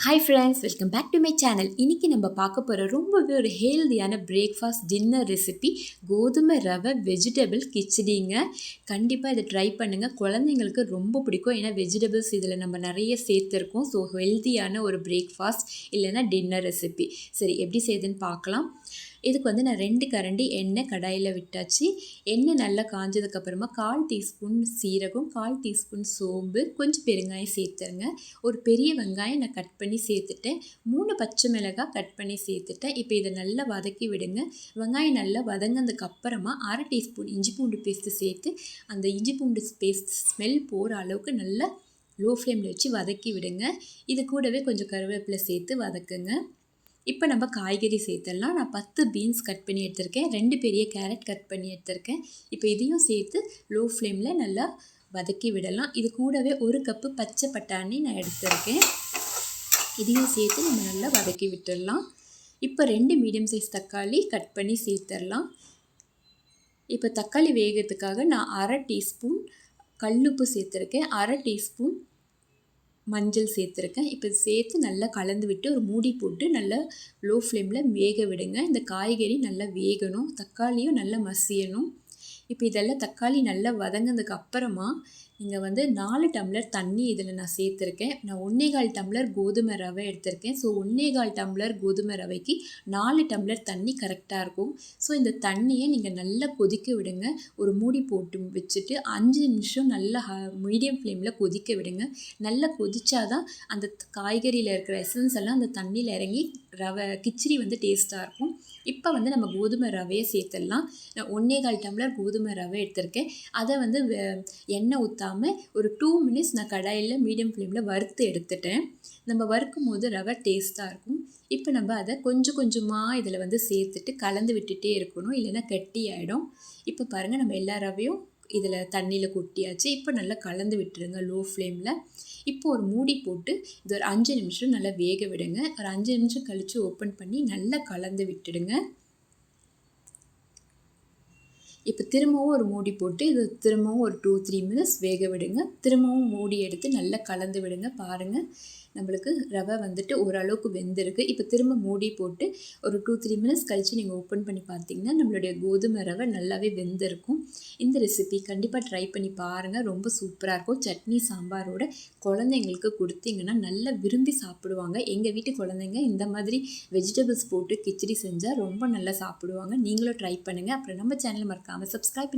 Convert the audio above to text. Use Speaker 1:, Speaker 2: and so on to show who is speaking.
Speaker 1: Hi friends, welcome back to my channel. இன்றைக்கி நம்ம பார்க்க போகிற ரொம்பவே ஒரு ஹெல்தியான பிரேக்ஃபாஸ்ட் டின்னர் ரெசிபி கோதுமை ரவை வெஜிடபிள் கிச்சடிங்க. கண்டிப்பாக இதை ட்ரை பண்ணுங்கள். குழந்தைங்களுக்கு ரொம்ப பிடிக்கும். ஏன்னா வெஜிடபிள்ஸ் இதில் நம்ம நிறைய சேர்த்துருக்கோம். ஸோ ஹெல்தியான ஒரு பிரேக்ஃபாஸ்ட் இல்லைன்னா டின்னர் ரெசிபி. சரி, எப்படி செய்யுதுன்னு பார்க்கலாம். இதுக்கு வந்து நான் 2 கரண்டி எண்ணெய் கடாயில் விட்டாச்சு. எண்ணெய் நல்லா காஞ்சதுக்கப்புறமா 1/4 டீஸ்பூன் சீரகம், 1/4 டீஸ்பூன் சோம்பு, கொஞ்சம் பெருங்காயம் சேர்த்துருங்க. ஒரு பெரிய வெங்காயம் நான் கட் பண்ணி சேர்த்துட்டேன். 3 பச்சை மிளகாய் கட் பண்ணி சேர்த்துட்டேன். இப்போ இதை நல்லா வதக்கி விடுங்க. வெங்காயம் நல்லா வதங்கினதுக்கப்புறமா 1/2 டீஸ்பூன் இஞ்சி பூண்டு பேஸ்ட்டு சேர்த்து அந்த இஞ்சி பூண்டு பேஸ்ட் ஸ்மெல் போகிற அளவுக்கு நல்லா லோ ஃப்ளேமில் வச்சு வதக்கி விடுங்க. இது கூடவே கொஞ்சம் கருவேப்பிலை சேர்த்து வதக்குங்க. இப்போ நம்ம காய்கறி சேர்த்துடலாம். நான் 10 பீன்ஸ் கட் பண்ணி எடுத்திருக்கேன், 2 பெரிய கேரட் கட் பண்ணி எடுத்திருக்கேன். இப்போ இதையும் சேர்த்து லோ ஃப்ளேமில் நல்லா வதக்கி விடலாம். இது கூடவே 1 கப்பு பச்சை பட்டாணி நான் எடுத்திருக்கேன். இதையும் சேர்த்து நம்ம நல்லா வதக்கி விட்டுடலாம். இப்போ 2 மீடியம் சைஸ் தக்காளி கட் பண்ணி சேர்த்துடலாம். இப்போ தக்காளி வேகிறதுக்காக நான் 1/2 டீஸ்பூன் கல்லுப்பு சேர்த்துருக்கேன், 1/2 டீஸ்பூன் மஞ்சள் சேர்த்துருக்கேன். இப்போ சேர்த்து நல்லா கலந்து விட்டு ஒரு மூடி போட்டு நல்லா லோ ஃப்ளேமில் வேக விடுங்க. இந்த காய்கறி நல்லா வேகணும், தக்காளியும் நல்லா மசியணும். இப்போ இதெல்லாம் தக்காளி நல்லா வதங்கினதுக்கு அப்புறமா நீங்கள் வந்து 4 டம்ளர் தண்ணி இதில் நான் சேர்த்துருக்கேன். நான் 1/4 டம்ளர் கோதுமை ரவை எடுத்திருக்கேன். ஸோ 1/4 டம்ளர் கோதுமை ரவைக்கு 4 டம்ளர் தண்ணி கரெக்டாக இருக்கும். ஸோ இந்த தண்ணியை நீங்கள் நல்லா கொதிக்க விடுங்க. ஒரு மூடி போட்டு வச்சுட்டு 5 நிமிஷம் நல்லா மீடியம் ஃப்ளேமில் கொதிக்க விடுங்க. நல்லா கொதிச்சாதான் அந்த காய்கறியில் இருக்கிற எசன்ஸ் எல்லாம் அந்த தண்ணியில் இறங்கி ரவை கிச்சடி வந்து டேஸ்ட்டாக இருக்கும். இப்போ வந்து நம்ம கோதுமை ரவையை சேர்த்துடலாம். நான் 1/4 டம்ளர் கோதுமை ரவை எடுத்திருக்கேன். அதை வந்து எண்ணெய் ஊற்றாமல் ஒரு 2 மினிட்ஸ் நான் கடாயில் மீடியம் ஃப்ளேமில் வறுத்து எடுத்துட்டேன். நம்ம வறுக்கும் போது ரவை டேஸ்ட்டாக இருக்கும். இப்போ நம்ம அதை கொஞ்சம் கொஞ்சமாக இதில் வந்து சேர்த்துட்டு கலந்து விட்டுட்டே இருக்கணும், இல்லைன்னா கெட்டி ஆகிடும். இப்போ பாருங்கள், நம்ம எல்லா ரவையும் இதில் தண்ணியில் கொட்டியாச்சு. இப்போ நல்லா கலந்து விட்டுருங்க லோ ஃப்ளேமில். இப்போ ஒரு மூடி போட்டு இது ஒரு 5 நிமிஷம் நல்லா வேக விடுங்க. ஒரு 5 நிமிஷம் கழித்து ஓப்பன் பண்ணி நல்லா கலந்து விட்டுடுங்க. இப்போ திரும்பவும் ஒரு மூடி போட்டு இது திரும்பவும் ஒரு 2-3 மினிட்ஸ் வேக விடுங்க. திரும்பவும் மூடி எடுத்து நல்லா கலந்து விடுங்க. பாருங்கள், நம்மளுக்கு ரவை வந்துட்டு ஓரளவுக்கு வெந்திருக்கு. இப்போ திரும்ப மூடி போட்டு ஒரு 2-3 மினிட்ஸ் கழித்து நீங்கள் ஓப்பன் பண்ணி பார்த்தீங்கன்னா நம்மளுடைய கோதுமை ரவை நல்லாவே வெந்திருக்கும். இந்த ரெசிபி கண்டிப்பாக ட்ரை பண்ணி பாருங்கள். ரொம்ப சூப்பராக இருக்கும். சட்னி சாம்பாரோட குழந்தைங்களுக்கு கொடுத்தீங்கன்னா நல்லா விரும்பி சாப்பிடுவாங்க. எங்கள் வீட்டு குழந்தைங்க இந்த மாதிரி வெஜிடபிள்ஸ் போட்டு கிச்சடி செஞ்சால் ரொம்ப நல்லா சாப்பிடுவாங்க. நீங்களும் ட்ரை பண்ணுங்கள். அப்புறம் நம்ம சேனலை மறக்காமல் சப்ஸ்கிரைப் பண்ணி